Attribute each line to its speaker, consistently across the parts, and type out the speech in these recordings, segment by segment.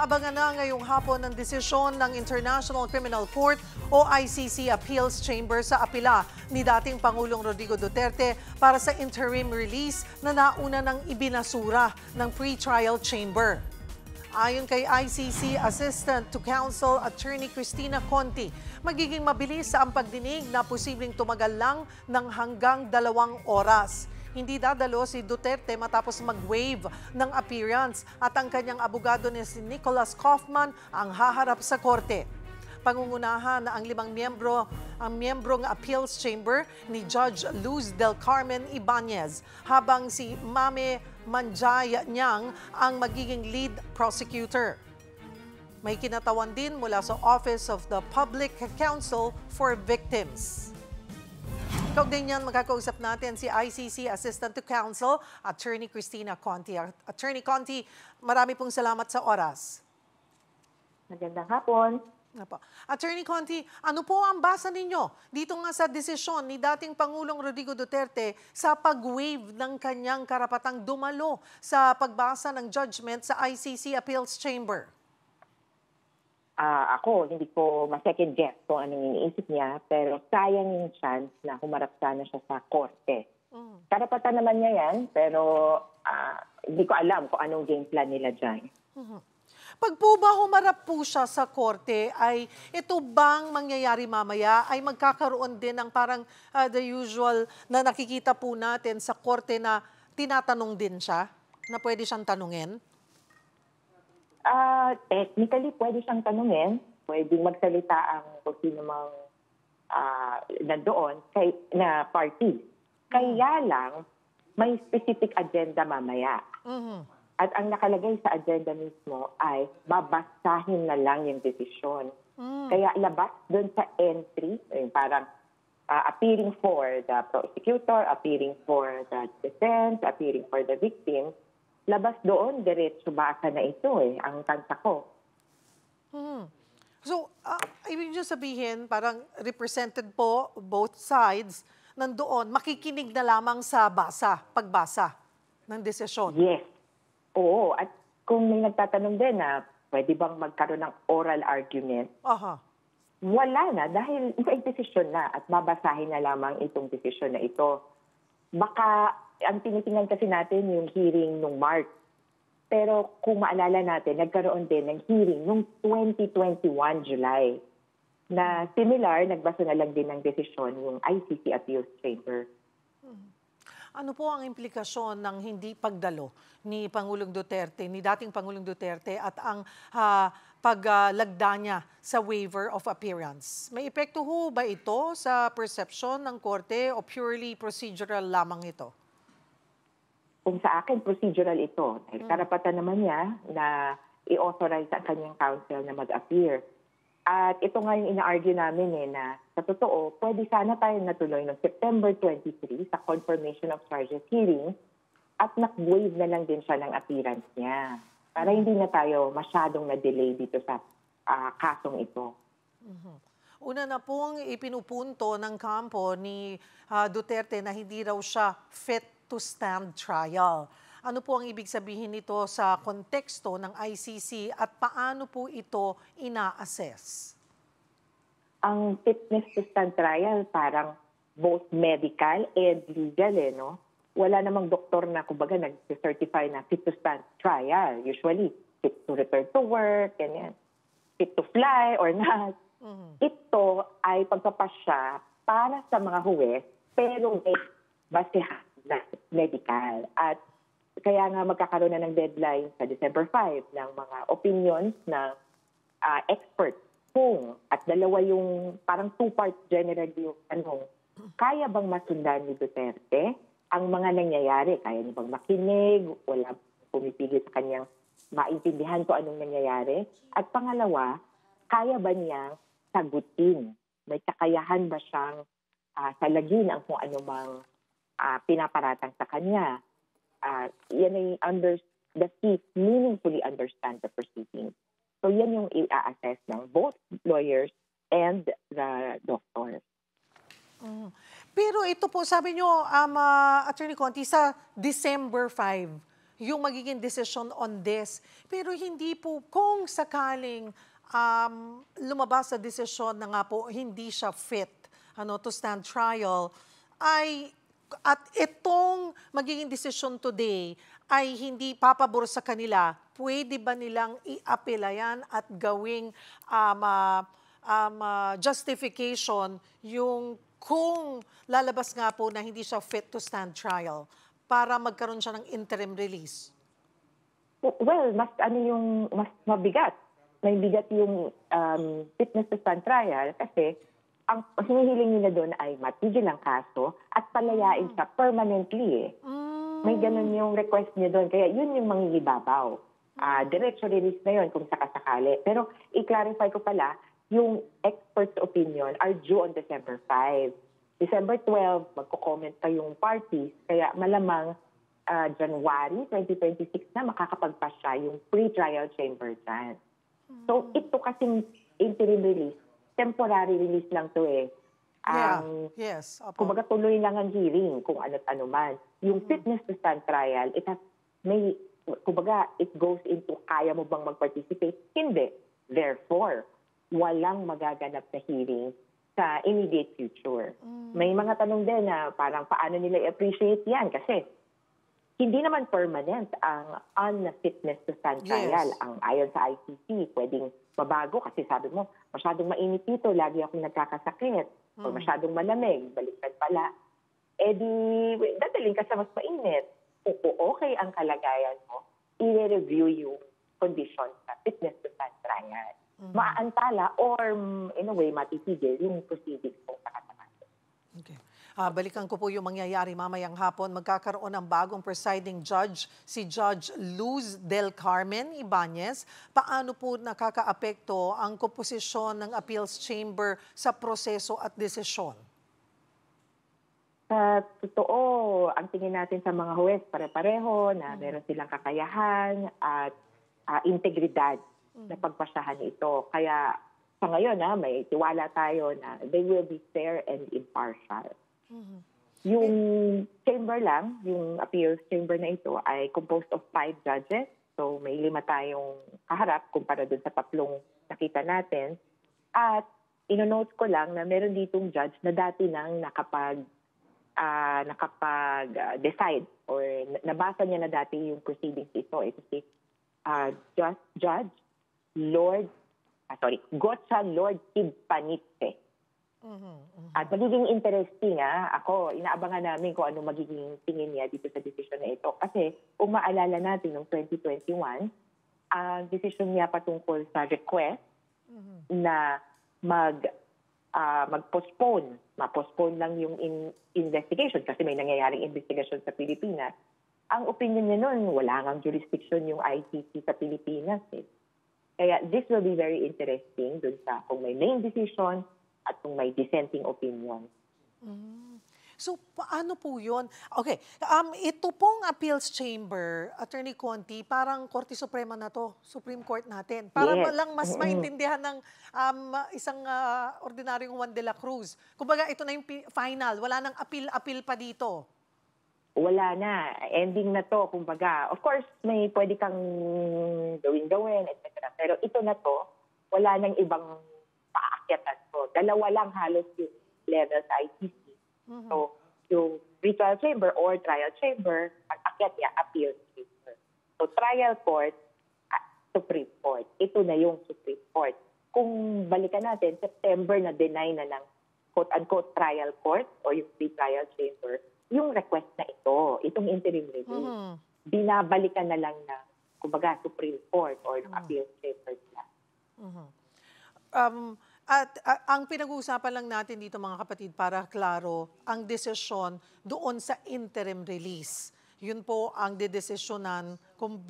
Speaker 1: Inaabangan na ngayong hapon ng desisyon ng International Criminal Court o ICC Appeals Chamber sa apela ni dating Pangulong Rodrigo Duterte para sa interim release na nauna ng ibinasura ng pre-trial chamber. Ayon kay ICC Assistant to Counsel Attorney Cristina Conti, magiging mabilis ang pagdinig na posibleng tumagal lang ng hanggang 2 oras. Hindi dadalo si Duterte matapos mag-waive ng appearance at ang kanyang abogado ni si Nicholas Kaufman ang haharap sa korte. Pangungunahan na ang 5 miyembrong appeals chamber ni Judge Luz del Carmen Ibanez, habang si Mame Manjay Nyang ang magiging lead prosecutor. May kinatawan din mula sa Office of the Public Counsel for Victims. Kaugnay niyan, magkakausap natin si ICC Assistant to Counsel, Attorney Cristina Conti. Attorney Conti, marami pong salamat sa oras.
Speaker 2: Magandang hapon.
Speaker 1: Attorney Conti, ano po ang basa ninyo dito nga sa desisyon ni dating Pangulong Rodrigo Duterte sa pag-waive ng kanyang karapatang dumalo sa pagbasa ng judgment sa ICC Appeals Chamber?
Speaker 2: Ako, hindi ko ma-second guess kung anong iniisip niya, pero sayang yung chance na humarap sana siya sa korte. Karapatan naman niya yan, pero hindi ko alam kung anong game plan nila dyan.
Speaker 1: Pag po ba humarap po siya sa korte, ay ito bang mangyayari mamaya? Ay magkakaroon din ng parang the usual na nakikita po natin sa korte na tinatanong din siya, na pwede siyang tanungin?
Speaker 2: Technically, pwede siyang tanungin. Pwedeng magsalita ang kung sino mang nandoon na party. Kaya lang, may specific agenda mamaya. At ang nakalagay sa agenda mismo ay babasahin na lang yung desisyon. Kaya labas doon sa entry, parang appearing for the prosecutor, appearing for the defense, appearing for the victim, labas doon, diretso basa na ito ang tansa ko.
Speaker 1: So, ibig nyo sabihin, parang represented po both sides, nandoon, makikinig na lamang sa pagbasa ng desisyon.
Speaker 2: Yes. Oo. At kung may nagtatanong din na pwede bang magkaroon ng oral argument, wala na dahil may desisyon na at babasahin na lamang itong desisyon na ito. Baka ang tinitingnan kasi natin yung hearing nung March. Pero kung maalala natin, nagkaroon din ng hearing nung 2021 July na similar, nagbasa na lang din ng desisyon yung ICC Appeals Chamber.
Speaker 1: Ano po ang implikasyon ng hindi pagdalo ni Pangulong Duterte, ni dating Pangulong Duterte at ang paglagda niya sa waiver of appearance? May epekto ho ba ito sa perception ng korte o purely procedural lamang ito?
Speaker 2: Kung sa akin, procedural ito. Karapatan naman niya na i-authorize ang kanyang counsel na mag-appear. At ito nga yung ina-argue namin na sa totoo, pwede sana tayo natuloy noong September 23 sa confirmation of charges hearing at nag-waive na lang din siya ng appearance niya para hindi na tayo masyadong na-delay dito sa kasong ito.
Speaker 1: Una na pong ipinupunto ng kampo ni Duterte na hindi raw siya fit to stand trial. Ano po ang ibig sabihin nito sa konteksto ng ICC at paano po ito ina-assess?
Speaker 2: Ang fitness to stand trial parang both medical and legal no? Wala namang doktor na kumbaga nag-certify na fit to stand trial. Usually, fit to return to work, ganyan. Fit to fly or not. Ito ay pagpapasya para sa mga huwes pero may basehan na medical. At kaya nga magkakaroon na ng deadline sa December 5 ng mga opinions ng experts kung at dalawa yung parang two-part general yung kaya bang masundan ni Duterte ang mga nangyayari? Kaya niya bang makinig? Wala pumipigil sa kanyang maintindihan kung anong nangyayari? At pangalawa, kaya ba niyang sagutin? May kakayahan ba siyang salagin ang kung anumang pinaparatang sa kanya? Yan ay the key, meaningfully understand the proceedings. So yan yung i-assess ng both lawyers and the doctors.
Speaker 1: Pero ito po, sabi nyo, Attorney Conti, sa December 5, yung magiging decision on this. Pero hindi po, kung kung sakaling lumabas sa desisyon na nga po hindi siya fit to stand trial, at itong magiging desisyon today ay hindi papabor sa kanila, pwede ba nilang i-apela yan at gawing justification yung kung lalabas nga po na hindi siya fit to stand trial para magkaroon siya ng interim release?
Speaker 2: Well, mas mabigat. May bigat yung fitness to stand trial kasi ang hinihiling nila doon ay matigil ang kaso at palayain siya permanently. May ganun yung request niya doon. Kaya yun yung mangingibabaw. Diretso release na yun kung sakasakali. Pero i-clarify ko pala, yung expert's opinion are due on December 5. December 12, magko-comment pa yung parties. Kaya malamang January 2026 na makakapagpas siya yung pre-trial chamber dyan. So ito kasing interim release, temporary release lang to eh.
Speaker 1: Yes.
Speaker 2: Kumbaga tuloy lang ang hearing kung ano't ano man. Yung fitness to stand trial, kumbaga it goes into kaya mo bang mag-participate? Hindi. Therefore, walang magaganap na hearing sa immediate future. May mga tanong din na parang paano nila i-appreciate yan kasi hindi naman permanent ang unfitness to stand trial. Ang ayon sa ICC, pwedeng mabago kasi sabi mo, masyadong mainit dito, lagi akong nagkakasakit. O masyadong malamig, baliktad pala. Eh di, dadaling ka sa mas mainit. Kung okay ang kalagayan mo, i-review yung condition sa fitness to stand trial. Maaantala or in a way, matitigil yung proceedings kung sakasakali.
Speaker 1: Okay. Balikan ko po yung mangyayari mamayang hapon. Magkakaroon ng bagong presiding judge, si Judge Luz del Carmen Ibanez. Paano po nakakaapekto ang komposisyon ng appeals chamber sa proseso at desisyon?
Speaker 2: Sa totoo, ang tingin natin sa mga huwes pare-pareho na meron silang kakayahan at integridad na pagpasyahan ito. Kaya sa ngayon, may tiwala tayo na they will be fair and impartial. Yung chamber lang, yung appeals chamber na ito ay composed of 5 judges. So may 5 tayong kaharap kumpara dun sa 3 nakita natin. At ino-note ko lang na meron ditong judge na dati nang nakapag-decide or nabasa niya na dati yung proceedings ito. Ito si Judge Gotcha Lord Kidpanitse. At magiging interesting ako, inaabangan namin kung ano magiging tingin niya dito sa decision na ito. Kasi kung maalala natin noong 2021, ang decision niya patungkol sa request na mag-postpone lang yung investigation kasi may nangyayaring investigation sa Pilipinas. Ang opinion niya noon, wala ngang jurisdiction yung ICC sa Pilipinas. Kaya this will be very interesting dun sa kung may main decision at kung may dissenting opinion.
Speaker 1: So, paano po yun? Okay, ito pong appeals chamber, Attorney Conti, parang Korte Suprema na to, Supreme Court natin. Para lang mas maintindihan ng isang ordinaryong Juan de la Cruz. Kumbaga, ito na yung final, wala nang appeal pa dito.
Speaker 2: Wala na. Ending na to, kumbaga. Of course, may pwede kang gawin, etc. Pero ito na to, wala nang ibang paakyatan ko. 2 lang halos yung level sa ICC. So, yung pre-trial chamber or trial chamber, ang akyat niya, appeal chamber. So, trial court, Supreme Court. Ito na yung Supreme Court. Kung balikan natin, September na deny na ng quote-unquote trial court o yung pre-trial chamber, yung request na ito, itong interim release, binabalikan na lang ng, kumbaga, Supreme Court or ng appeal chamber nila.
Speaker 1: At ang pinag-uusapan lang natin dito mga kapatid para klaro, ang desisyon doon sa interim release. Yun po ang didesisyonan kung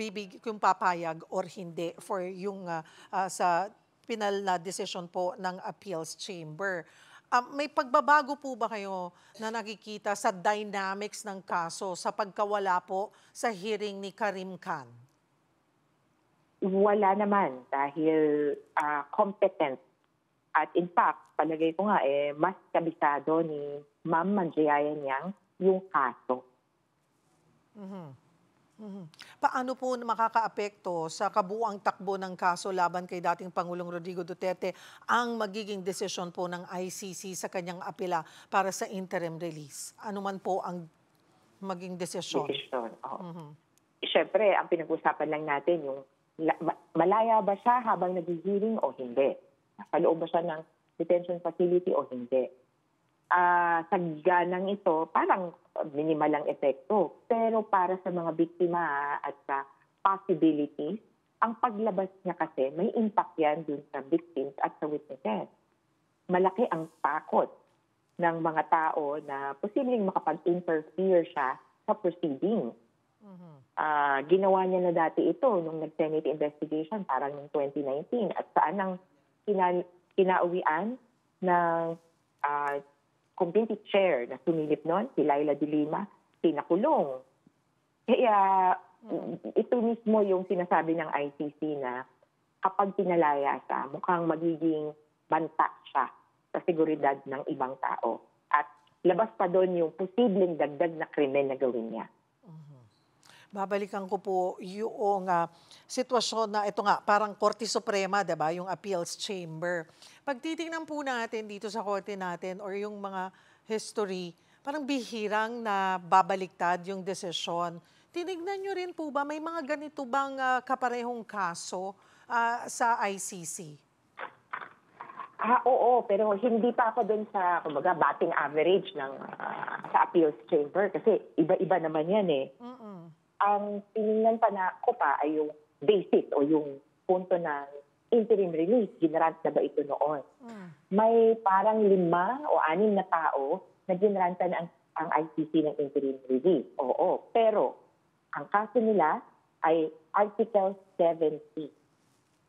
Speaker 1: papayag or hindi for yung sa final na decision po ng appeals chamber. May pagbabago po ba kayo na nakikita sa dynamics ng kaso sa pagkawala po sa hearing ni Karim Khan?
Speaker 2: Wala naman dahil competent. At in fact, palagay ko nga mas kabisado ni Ma'am Manjayaya Nyang yung kaso.
Speaker 1: Paano po makakaapekto sa kabuuang takbo ng kaso laban kay dating Pangulong Rodrigo Duterte ang magiging desisyon po ng ICC sa kanyang apela para sa interim release? Ano man po ang maging desisyon?
Speaker 2: Desisyon. Siyempre, ang pinag-usapan lang natin yung malaya ba siya habang nag-hearing o hindi? Sa loob ba siya ng detention facility o hindi? Sa ganang ito, parang minimal ang epekto. Pero para sa mga biktima at sa possibilities, ang paglabas niya kasi may impact yan dun sa victims at sa witnesses. Malaki ang takot ng mga tao na posibleng makapag-interfere siya sa proceeding. Ginawa niya na dati ito nung nag-Senate investigation parang noong 2019 at saan ang kinauwian ng committee chair na sumilip noon, si Laila de Lima, pinakulong. Kaya ito mismo yung sinasabi ng ICC na kapag pinalaya siya, mukhang magiging banta siya sa seguridad ng ibang tao. At labas pa doon yung posibleng dagdag na krimen na gawin niya.
Speaker 1: Babalikan ko po yung sitwasyon na ito nga, parang Korte Suprema, diba? Yung appeals chamber. Pag titingnan po natin dito sa korte natin or yung mga history, parang bihirang na babaliktad yung desisyon. Tinignan nyo rin po ba, may mga ganito bang kaparehong kaso sa ICC?
Speaker 2: Oo, pero hindi pa ako doon sa, kumbaga, batting average ng sa appeals chamber kasi iba-iba naman yan eh. Ang tinignan pa na ko pa ay yung basis o yung punto ng interim release. Ginrant na ba ito noon? May parang 5 o 6 na tao na ginrantan ang ICC ng interim release. Oo, pero ang kaso nila ay Article 70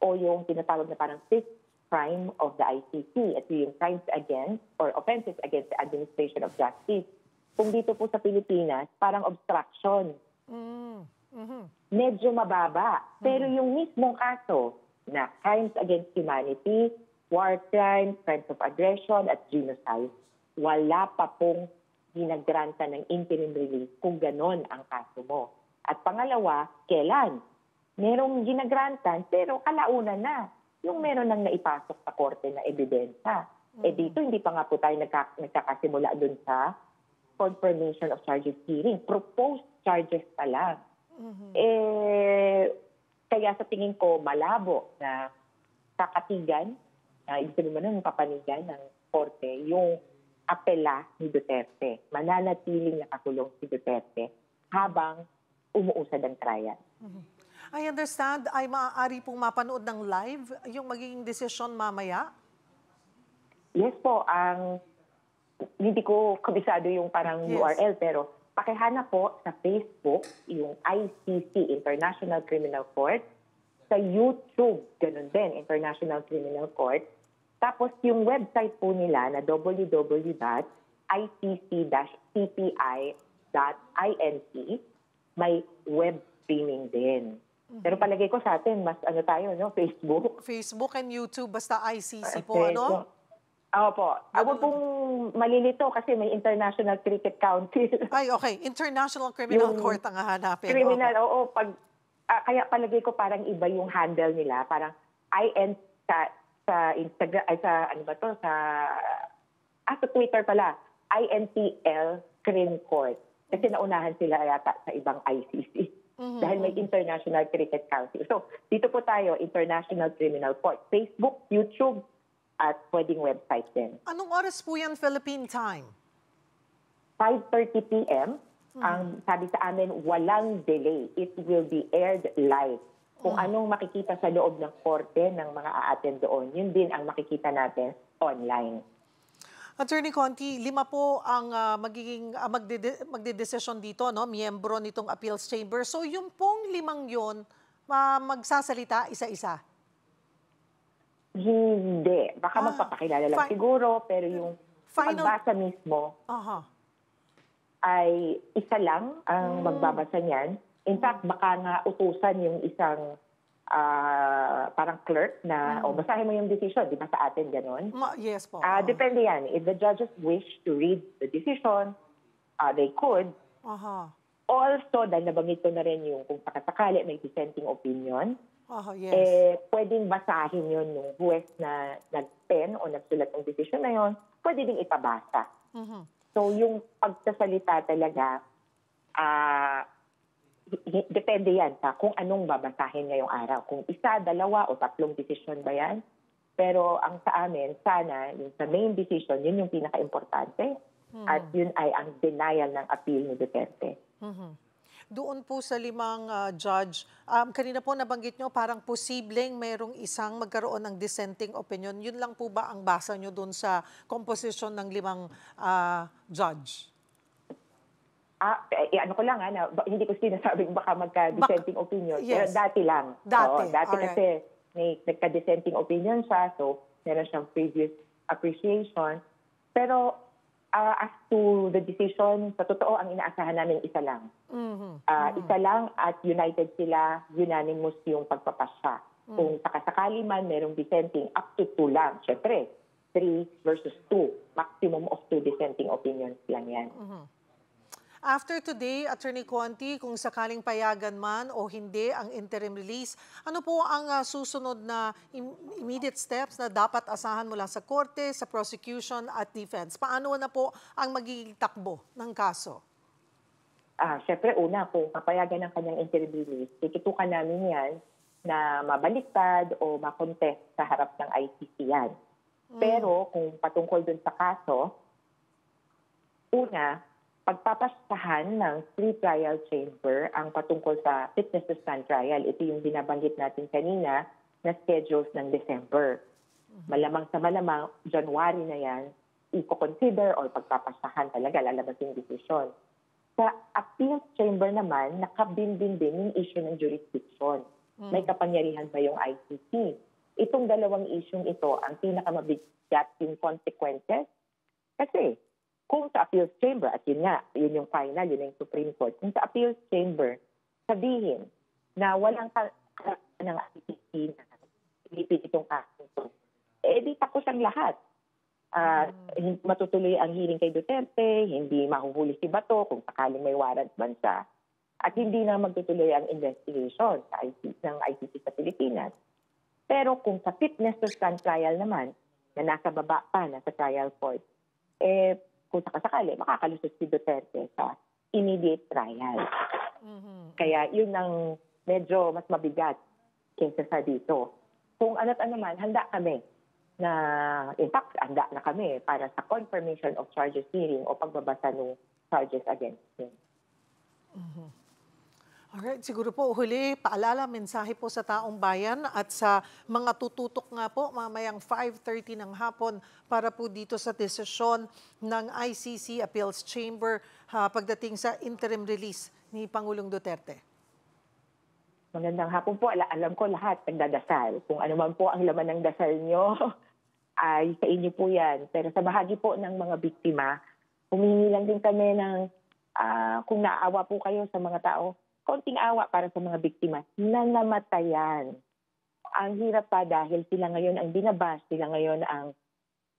Speaker 2: o yung tinatawag na parang 5th crime of the ICC at yung crimes against or offenses against the administration of justice. Kung dito po sa Pilipinas, parang obstruction. Medyo mababa. Pero yung mismong kaso na crimes against humanity, war crimes, crimes of aggression at genocide, wala pa pong ginagrantan ng interim release kung ganon ang kaso mo. At pangalawa, kailan? Merong ginagrantan pero kalaunan na. Yung meron nang naipasok sa korte na ebidensya. Dito hindi pa nga po tayo nagkakasimula dun sa confirmation of charges hearing. Proposed charges pa lang. Kaya sa tingin ko, malabo na kakatigan, ibig sabihin ng kapanigan ng korte, yung apela ni Duterte. Mananatiling nakakulong si Duterte habang umuusad ang trial.
Speaker 1: I understand ay maaari pong mapanood ng live yung magiging desisyon mamaya?
Speaker 2: Yes po, hindi ko kabisado yung parang URL pero pakihanap po sa Facebook yung ICC, International Criminal Court, sa YouTube, ganun din, International Criminal Court. Tapos yung website po nila na www.icc-cpi.inc, may web streaming din. Pero palagay ko sa atin, mas tayo, no? Facebook.
Speaker 1: Facebook and YouTube, basta ICC po, ano?
Speaker 2: Opo. Ako pong malilito kasi may International Cricket Council.
Speaker 1: Ay, okay. International Criminal Court ang hahanapin.
Speaker 2: Criminal, oo. Kaya palagay ko parang iba yung handle nila. Parang sa Instagram, sa Twitter pala, INTL Crim Court. Kasi naunahan sila yata sa ibang ICC. Dahil may International Cricket Council. So, dito po tayo, International Criminal Court. Facebook, YouTube, at pwedeng website din.
Speaker 1: Anong oras po yan Philippine time?
Speaker 2: 5:30 p.m. Ang sabi sa amin, walang delay. It will be aired live. Kung anong makikita sa loob ng korte ng mga a-attend doon, yun din ang makikita natin online.
Speaker 1: Attorney Conti, 5 po ang magdedesisyon dito, no? Miyembro nitong appeals chamber. So yung pong 5 yun, magsasalita isa-isa?
Speaker 2: Hindi. Baka magpapakilala lang siguro, pero yung pagbasa mismo ay isa lang ang magbabasa niyan. In fact, baka nga utusan yung isang parang clerk na, basahin mo yung decision, di ba sa atin gano'n?
Speaker 1: Yes po.
Speaker 2: Depende yan. If the judges wish to read the decision, they could. Also, dahil nabanggit ko na rin yung kung sakasakali may dissenting opinion,
Speaker 1: Yes.
Speaker 2: pwedeng basahin yun yung huwes na nag-pen o nagsulat ng desisyon na yun, pwede ding ipabasa.
Speaker 1: Mhm.
Speaker 2: So, yung pagsasalita talaga, depende yan sa kung anong babasahin ngayong araw. Kung isa, dalawa o tatlong desisyon ba yan? Pero ang sa amin, sana, yung sa main decision, yun yung pinaka-importante. At yun ay ang denial ng appeal ni Duterte.
Speaker 1: Doon po sa 5 judge, kanina po nabanggit nyo parang posibleng mayroong isang magkaroon ng dissenting opinion. Yun lang po ba ang basa nyo doon sa composition ng 5 judge?
Speaker 2: Ano ko lang, hindi ko sinasabing baka magka-dissenting opinion.
Speaker 1: Yes.
Speaker 2: Pero dati lang.
Speaker 1: Dati,
Speaker 2: Dati
Speaker 1: alright.
Speaker 2: kasi may nagka-dissenting opinion siya, so meron siyang previous appreciation. Pero as to the decision, sa totoo, ang inaasahan namin isa lang. Isa lang at united sila, unanimous yung pagpapasya. Kung sakasakali man merong dissenting, up to 2 lang. Siyempre, 3 versus 2. Maximum of 2 dissenting opinions lang yan.
Speaker 1: After today, Attorney Conti, kung sakaling payagan man o hindi ang interim release, ano po ang susunod na immediate steps na dapat asahan mula sa korte, sa prosecution at defense? Paano na po ang magiging takbo ng kaso?
Speaker 2: Siyempre, una, kung papayagan ng kanyang interim release, titutukan namin yan na mabaliktad o makontest sa harap ng ICC yan. Pero kung patungkol dun sa kaso, una, pagpapasahan ng pre-trial chamber ang patungkol sa fitness to stand trial. Ito yung binabanggit natin kanina na schedules ng December. Malamang sa malamang, January na yan, i-consider or pagpapasahan talaga, lalabas yung decision. Sa appeals chamber naman, nakabimbing din yung issue ng jurisdiction. May kapangyarihan ba yung ICC? Itong dalawang issue ito, ang pinakamabigat yung consequences. Kasi kung sa appeals chamber, at yun nga, yun yung final, yun yung Supreme Court, kung sa appeals chamber, sabihin na walang ng ICC na pinipili itong kaso ito, di tapos ang lahat. Matutuloy ang hearing kay Duterte, hindi mahuhuli si Bato kung sakaling may warrant man siya, at hindi na magtutuloy ang investigation ng ICC sa Pilipinas. Pero kung sa fitness to stand trial naman, na nasa baba pa, nasa trial court, kung sakasakali, makakalusot si Duterte sa immediate trial. Kaya yun ang medyo mas mabigat kaysa sa dito. Kung ano't ano man, handa kami na, in fact, handa na kami para sa confirmation of charges hearing o pagbabasa ng charges against him.
Speaker 1: Alright, siguro po huli, paalala, mensahe po sa taong bayan at sa mga tututok nga po mamayang 5:30 ng hapon para po dito sa desisyon ng ICC Appeals Chamber pagdating sa interim release ni Pangulong Duterte.
Speaker 2: Magandang hapon po. Alam ko lahat nagdadasal. Kung ano man po ang laman ng dasal nyo, ay sa inyo po yan. Pero sa bahagi po ng mga biktima, humingi lang din kami ng kung naawa po kayo sa mga tao, konting awa para sa mga biktima na namatayan. Ang hirap pa dahil sila ngayon ang binabash, sila ngayon ang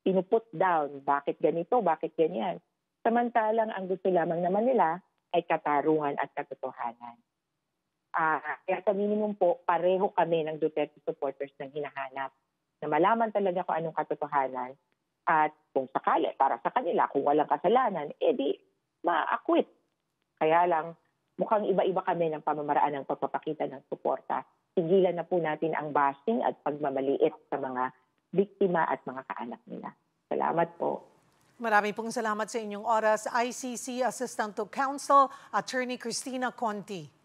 Speaker 2: pinuput down. Bakit ganito? Bakit ganyan? Samantalang ang gusto lamang naman nila ay katarungan at katotohanan. Kaya sa minimum po, pareho kami ng Duterte supporters ng hinahanap na malaman talaga kung anong katotohanan at kung sakali, para sa kanila, kung walang kasalanan, di ma-acquit. Kaya lang, mukhang iba-iba kami ng pamamaraan ng pagpapakita ng suporta. Sigilan na po natin ang bashing at pagmamaliit sa mga biktima at mga kaanak nila. Salamat po.
Speaker 1: Maraming pong salamat sa inyong oras. ICC Assistant to Counsel, Attorney Cristina Conti.